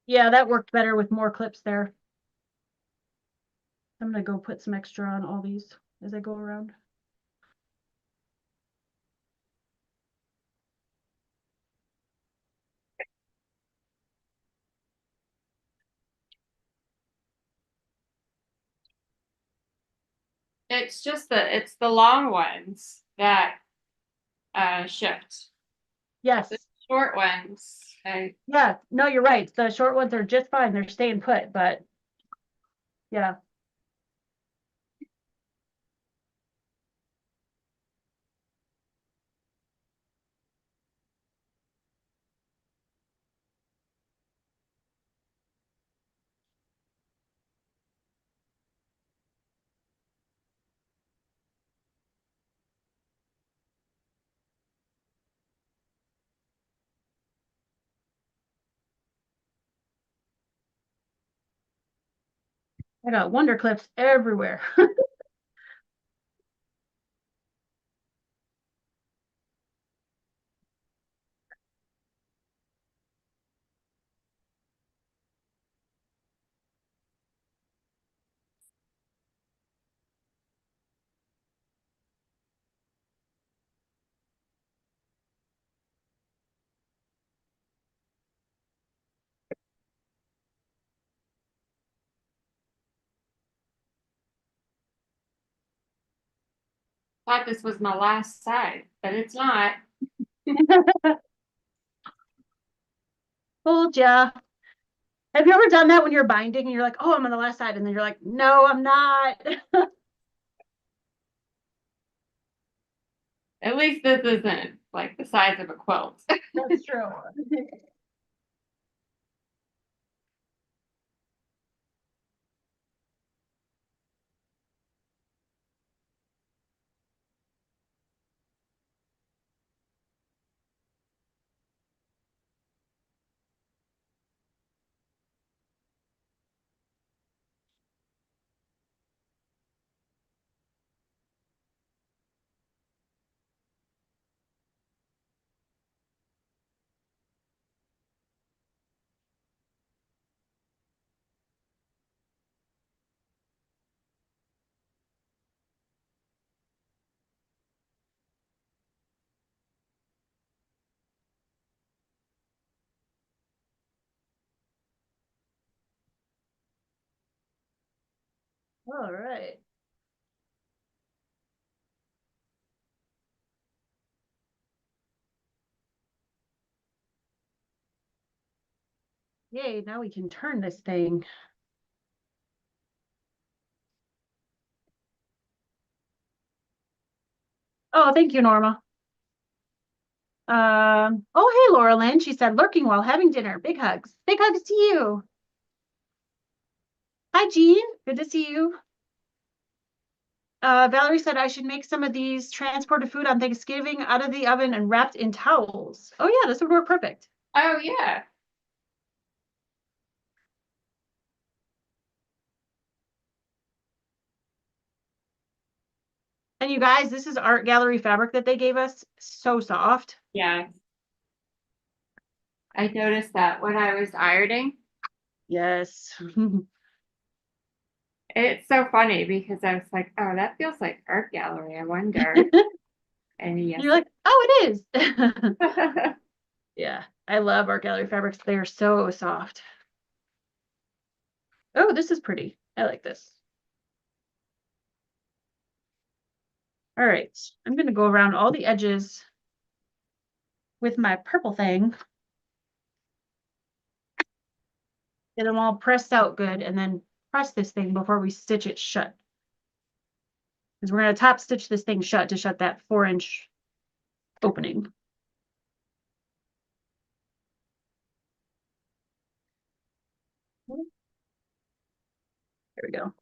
Yeah, that worked better with more clips there. I'm gonna go put some extra on all these as I go around. It's the long ones that shift. The Yes. short ones, Yeah, no, you're right. The short ones are just fine. They're staying put, but yeah. I got wonder clips everywhere. thought this was my last side, but it's not. Told ya. Have you ever done that when you're binding and you're like, oh, I'm on the last side, and then you're like, no, I'm not. At least this isn't like the size of a quilt. That's true. All right. Okay, now we can turn this thing. Oh, thank you, Norma. Oh, hey, Laura-Lynn. She said, lurking while having dinner. Big hugs. Big hugs to you. Hi, Jean. Good to see you. Valerie said I should make some of these transported food on Thanksgiving out of the oven and wrapped in towels. Oh, yeah, this would work perfect. Oh, yeah. And you guys, this is art gallery fabric that they gave us. So soft. Yeah. I noticed that when I was ironing. Yes. It's so funny because I was like, oh, that feels like art gallery. I wonder. And yes. You're like, oh, it is. Yeah, I love art gallery fabrics. They are so soft. Oh, this is pretty. I like this. All right, I'm gonna go around all the edges with my purple thing. Get them all pressed out good and then press this thing before we stitch it shut. Because we're gonna top stitch this thing shut to shut that 4-inch opening. There we go.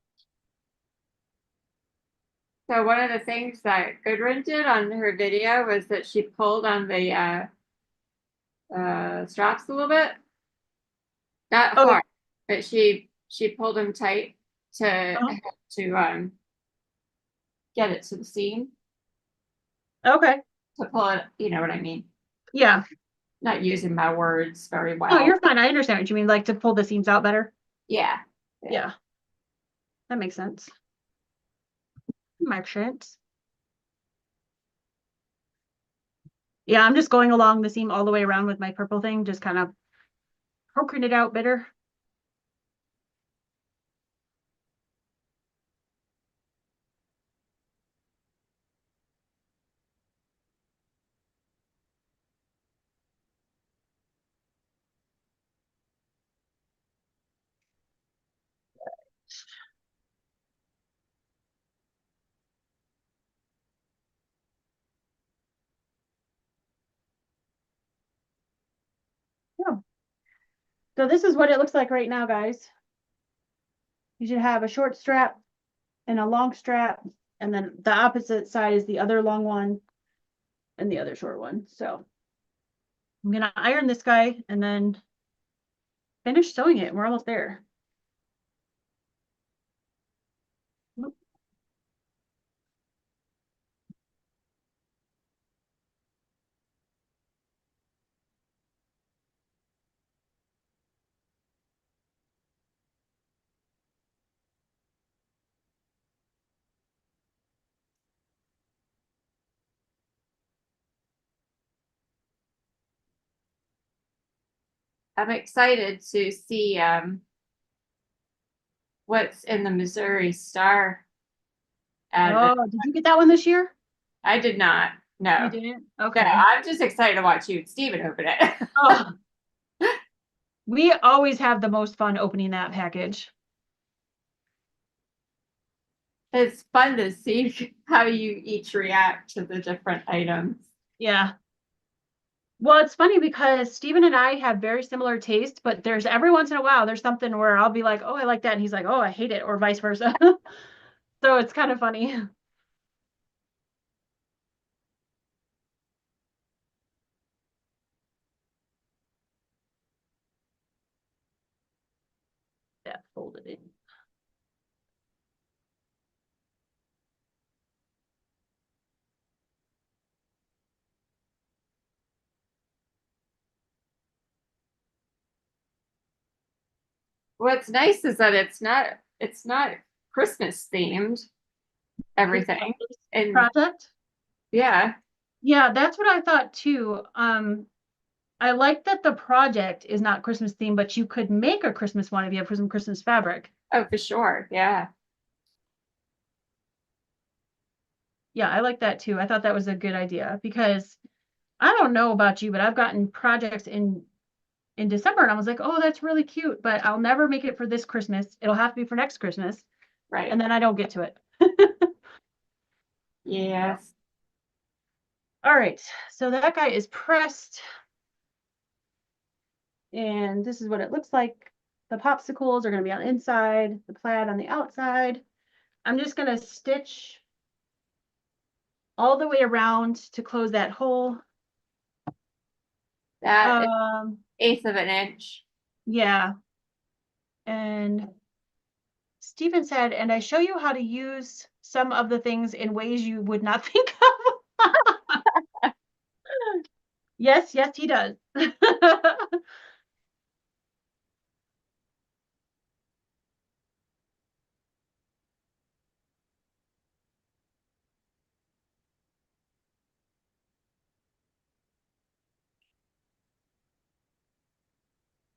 So one of the things that Gudrun did on her video was that she pulled on the straps a little bit. Not Oh, hard, but she pulled them tight to to get it to the seam. okay. To pull it, you know what I mean? Yeah. Not using my words very Oh, well. you're fine. I understand what you mean. Like to pull the seams out better. Yeah. Yeah. That makes sense. Makes sense. Yeah, I'm just going along the seam all the way around with my purple thing, just kind of poking it out better. Yeah. So this is what it looks like right now, guys. You should have a short strap and a long strap, and then the opposite side is the other long one and the other short one. So I'm gonna iron this guy and then finish sewing it. We're almost there. I'm excited to see what's in the Missouri Star ad. Oh, did you get that one this year? I did not. You No. didn't? No, Okay. I'm just excited to watch you and Steven open it. Oh, we always have the most fun opening that package. It's fun to see how you each react to the different items. Yeah. Well, it's funny because Steven and I have very similar taste, but there's every once in a while, there's something where I'll be like, oh, I like that. And he's like, oh, I hate it, or vice versa. So it's kind of funny. That folded in. What's nice is that it's not Christmas themed, everything. And Project? yeah, Yeah, that's what I thought too. I like that the project is not Christmas themed, but you could make a Christmas one if you have some Christmas fabric. oh, for sure. Yeah. Yeah, I like that too. I thought that was a good idea because I don't know about you, but I've gotten projects in in December. And I was like, oh, that's really cute, but I'll never make it for this Christmas. It'll have to be for next Christmas. Right. And then I don't get to it. Yes. All right. So that guy is pressed. And this is what it looks like. The popsicles are going to be on the inside, the plaid on the outside. I'm just going to stitch all the way around to close that hole. That is 1/8 of an inch. Yeah. And Stephen said, and I show you how to use some of the things in ways you would not think of. Yes, yes, he does.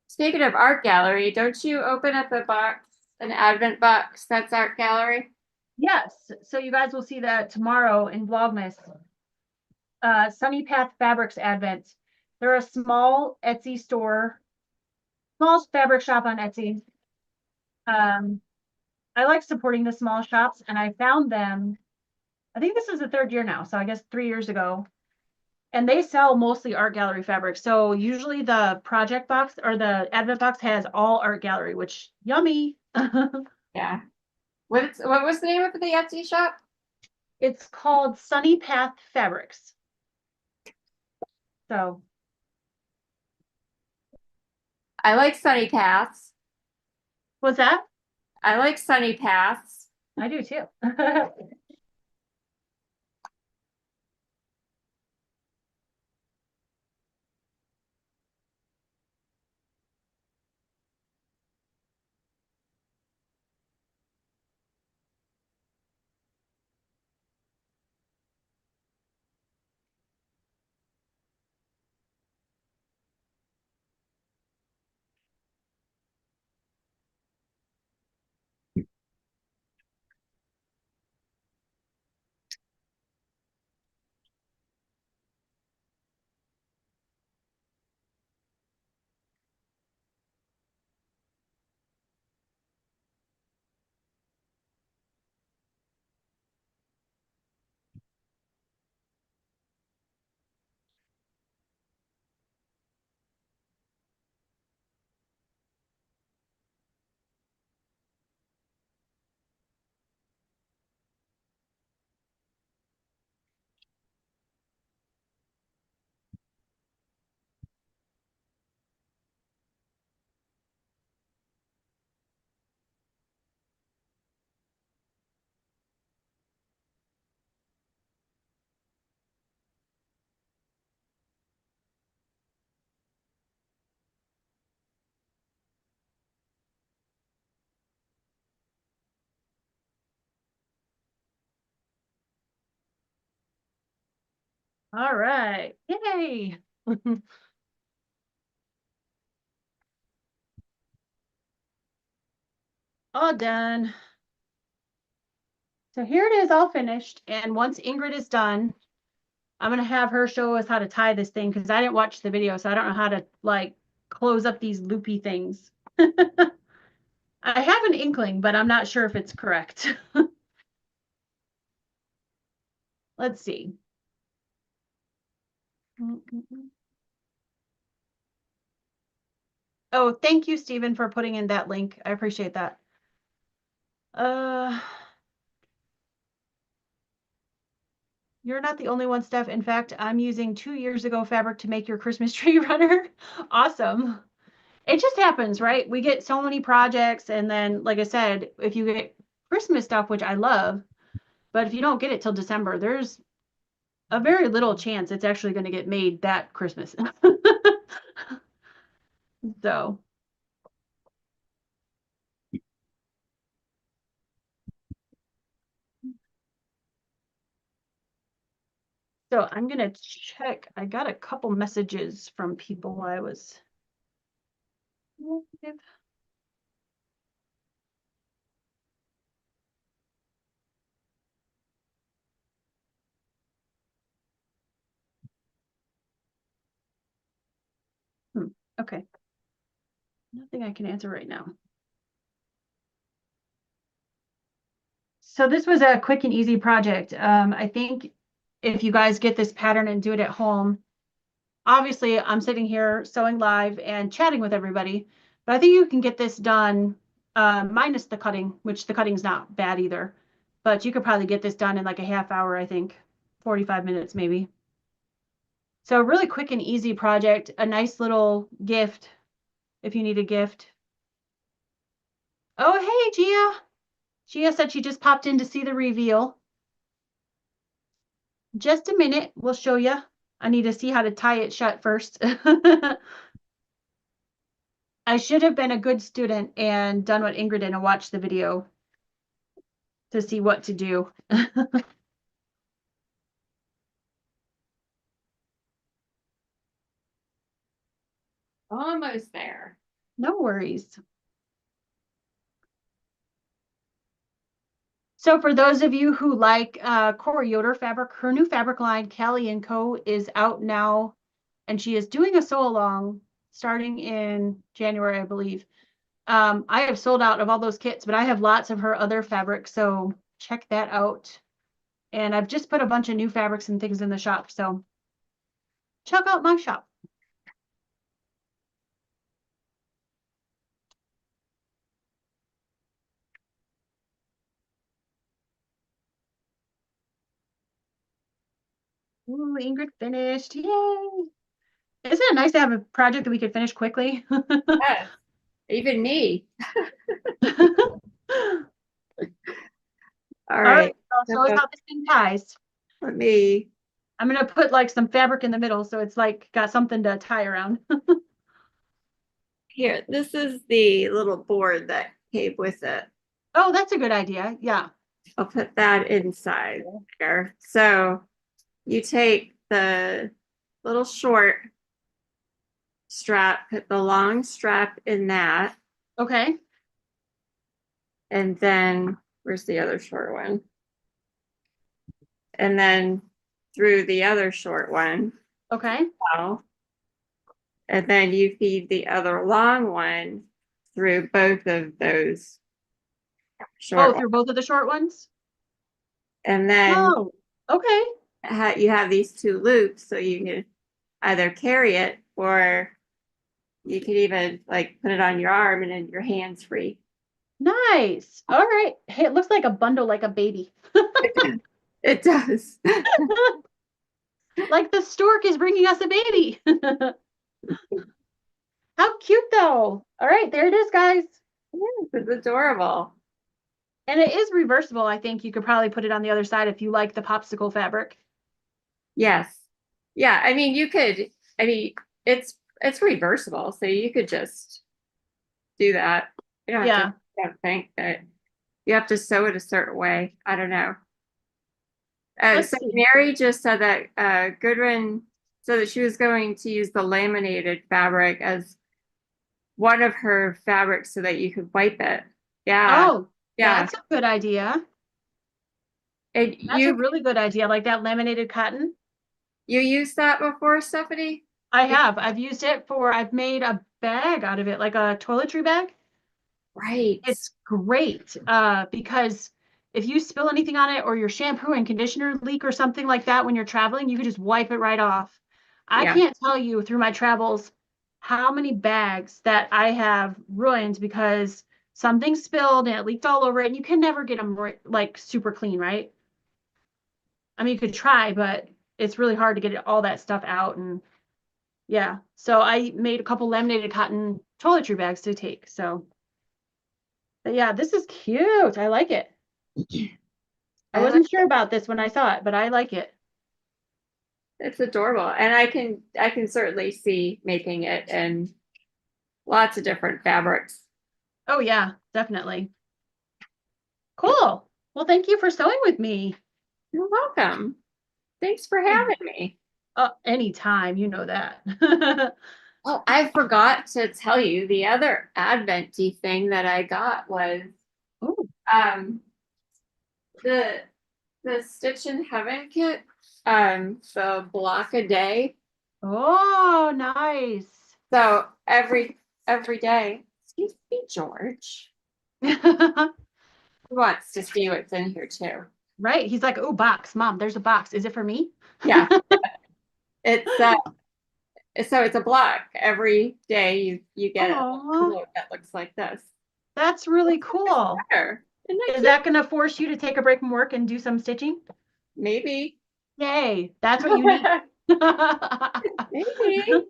Speaking of art gallery, don't you open up a box, an advent box that's art gallery? Yes, so you guys will see that tomorrow in Vlogmas. Sunny Path Fabrics Advent. They're a small Etsy store, small fabric shop on Etsy. I like supporting the small shops, and I found them. I think this is the third year now, so I guess 3 years ago. And they sell mostly art gallery fabrics. So usually the project box or the advent box has all art gallery, which yummy. Yeah. What was the name of the Etsy shop? It's called Sunny Path Fabrics. So I like sunny paths. what's that? I like sunny paths. I do too. All right. Yay. All done. So here it is all finished. And once Ingrid is done, I'm going to have her show us how to tie this thing because I didn't watch the video, so I don't know how to like close up these loopy things. I have an inkling, but I'm not sure if it's correct. Let's see. Oh, thank you, Stephen, for putting in that link. I appreciate that. You're not the only one, Steph. In fact, I'm using 2 years ago fabric to make your Christmas tree runner. Awesome. It just happens, right? We get so many projects, and then, like I said, if you get Christmas stuff, which I love, but if you don't get it till December, there's a very little chance it's actually going to get made that Christmas. So, so I'm going to check. I got a couple messages from people while I was. Okay. Nothing I can answer right now. So this was a quick and easy project. I think if you guys get this pattern and do it at home, obviously I'm sitting here sewing live and chatting with everybody, but I think you can get this done minus the cutting, which the cutting's not bad either. But you could probably get this done in like a half hour, I think, 45 minutes maybe. So really quick and easy project, a nice little gift if you need a gift. Oh, hey, Gia. Gia said she just popped in to see the reveal. Just a minute, we'll show you. I need to see how to tie it shut first. I should have been a good student and done what Ingrid did and watched the video to see what to do. Almost there. No worries. So for those of you who like Cora Yoder fabric, her new fabric line, Callie & Co. is out now, and she is doing a sew along starting in January, I believe. I have sold out of all those kits, but I have lots of her other fabrics, so check that out. And I've just put a bunch of new fabrics and things in the shop, so check out my shop. Ooh, Ingrid finished. Yay! Isn't it nice to have a project that we could finish quickly? Yes, even me. All All right. right, so show us how this thing ties. Let me. I'm gonna put like some fabric in the middle so it's like got something to tie around. Here, this is the little board that came with it. Oh, that's a good idea. Yeah. I'll put that inside here. So you take the little short strap, put the long strap in that, Okay. and then where's the other short one? And then through the other short one. Okay. Well, and then you feed the other long one through both of those short Oh, ones. through both of the short ones? And then Oh, okay. you have these two loops, so you can either carry it or you could even like put it on your arm and then your hands free. Nice. All right. Hey, it looks like a bundle like a baby. It does. Like the stork is bringing us a baby. How cute though. All right, there it is, guys. It's adorable. And it is reversible. I think you could probably put it on the other side if you like the popsicle fabric. Yes. Yeah, I mean it's reversible, so you could just do that. You don't have Yeah. to I don't think that you have to sew it a certain way. I don't know. Let's So see. Mary just said that Goodwin said that she was going to use the laminated fabric as one of her fabrics so that you could wipe it. Yeah, Oh, yeah. that's a good idea. And That's a really good idea. Like that laminated cotton. you used that before, Stephanie? I have. I've used it for, I've made a bag out of it, like a toiletry bag. Right. It's great because if you spill anything on it or your shampoo and conditioner leak or something like that when you're traveling, you can just wipe it right off. I Yeah. can't tell you through my travels how many bags that I have ruined because something spilled and it leaked all over it, and you can never get them like super clean, right? I mean, you could try, but it's really hard to get all that stuff out. And yeah, so I made a couple laminated cotton toiletry bags to take. So, but yeah, this is cute. I like it. I I like wasn't sure about this when I saw it, but I like it. it's adorable. And I can certainly see making it in lots of different fabrics. Oh yeah, definitely. Cool. Well, thank you for sewing with me. You're welcome. Thanks for having me. Anytime, you know that. Oh, I forgot to tell you the other Adventy thing that I got was Ooh. um the Stitch in Heaven kit, the block a day. Oh, nice. So every day. Excuse me, George. He wants to see what's in here too. Right. He's like, oh, box, mom, there's a box. Is it for me? Yeah. It's so it's a block. Every day you get a Aw, envelope that looks like this. that's really Looks like a cool. sweater. Isn't that Is cute? that going to force you to take a break from work and do some stitching? Maybe. Yay, that's what you need. Maybe.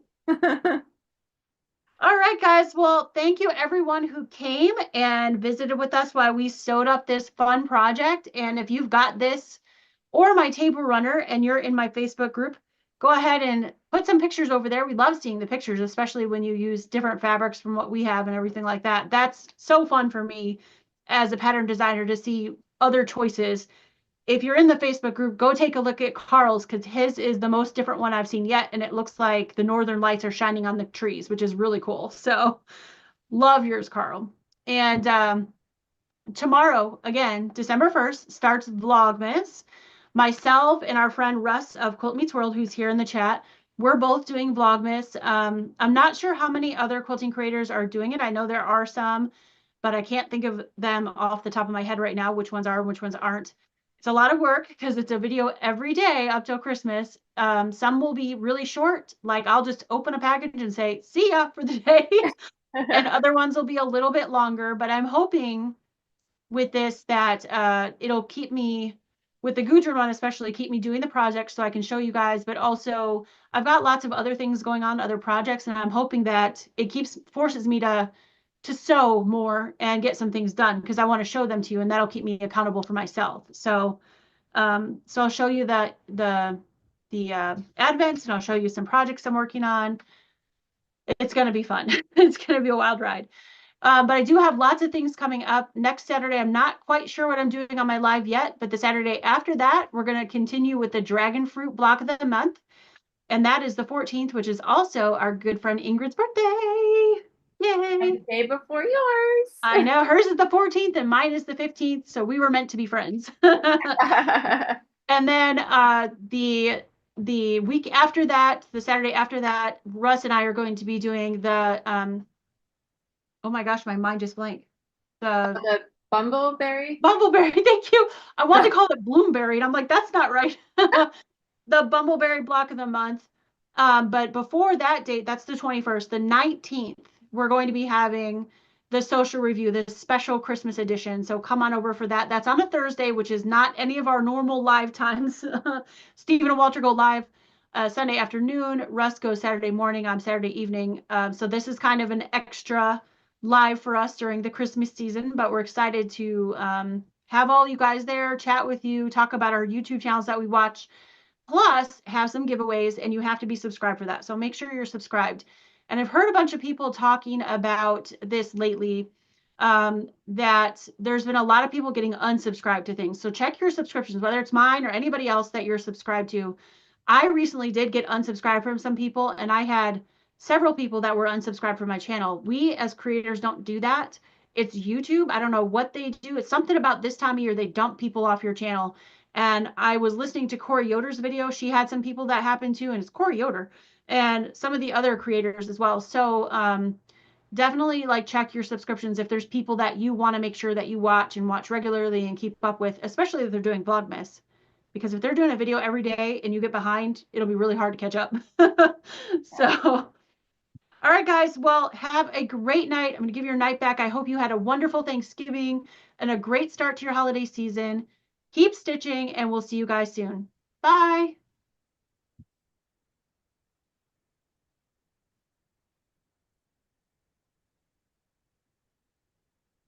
All right, guys. Well, thank you everyone who came and visited with us while we sewed up this fun project. And if you've got this or my table runner and you're in my Facebook group, go ahead and put some pictures over there. We love seeing the pictures, especially when you use different fabrics from what we have and everything like that. That's so fun for me as a pattern designer to see other choices. If you're in the Facebook group, go take a look at Carl's because his is the most different one I've seen yet. And it looks like the northern lights are shining on the trees, which is really cool. So love yours, Carl. And tomorrow, again, December 1st, starts Vlogmas. Myself and our friend Russ of Quilt Meets World, who's here in the chat, we're both doing Vlogmas. I'm not sure how many other quilting creators are doing it. I know there are some, but I can't think of them off the top of my head right now, which ones are and which ones aren't. It's a lot of work because it's a video every day up till Christmas. Some will be really short, like I'll just open a package and say, see ya for the day. And other ones will be a little bit longer, but I'm hoping with this that it'll keep me, with the Gudrun one especially, keep me doing the project so I can show you guys, but also I've got lots of other things going on, other projects, and I'm hoping that it forces me to sew more and get some things done because I want to show them to you, and that'll keep me accountable for myself. So so I'll show you the advents, and I'll show you some projects I'm working on. It's going to be fun. It's going to be a wild ride. But I do have lots of things coming up next Saturday. I'm not quite sure what I'm doing on my live yet, but the Saturday after that, we're going to continue with the dragon fruit block of the month. And that is the 14th, which is also our good friend Ingrid's birthday. Yay. The day before yours. I know hers is the 14th and mine is the 15th. So we were meant to be friends. And then the week after that, the Saturday after that, Russ and I are going to be doing the oh my gosh, my mind just blanked. The bumbleberry. Bumbleberry, thank you. I wanted to call it Bloomberry, and I'm like, that's not right. The Bumbleberry block of the month. But before that date, that's the 21st, the 19th, we're going to be having the social review, the special Christmas edition. So come on over for that. That's on a Thursday, which is not any of our normal live times. Stephen and Walter go live Sunday afternoon. Russ goes Saturday morning. I'm Saturday evening. So this is kind of an extra live for us during the Christmas season, but we're excited to have all you guys there, chat with you, talk about our YouTube channels that we watch, plus have some giveaways, and you have to be subscribed for that. So make sure you're subscribed. And I've heard a bunch of people talking about this lately, that there's been a lot of people getting unsubscribed to things. So check your subscriptions, whether it's mine or anybody else that you're subscribed to. I recently did get unsubscribed from some people, and I had several people that were unsubscribed from my channel. We as creators don't do that. It's YouTube. I don't know what they do. It's something about this time of year, they dump people off your channel. And I was listening to Corey Yoder's video. She had some people that happened to, and it's Corey Yoder and some of the other creators as well. So definitely like check your subscriptions if there's people that you want to make sure that you watch and watch regularly and keep up with, especially if they're doing Vlogmas. Because if they're doing a video every day and you get behind, it'll be really hard to catch up. So, all right, guys. Well, have a great night. I'm going to give your night back. I hope you had a wonderful Thanksgiving and a great start to your holiday season. Keep stitching, and we'll see you guys soon. Bye.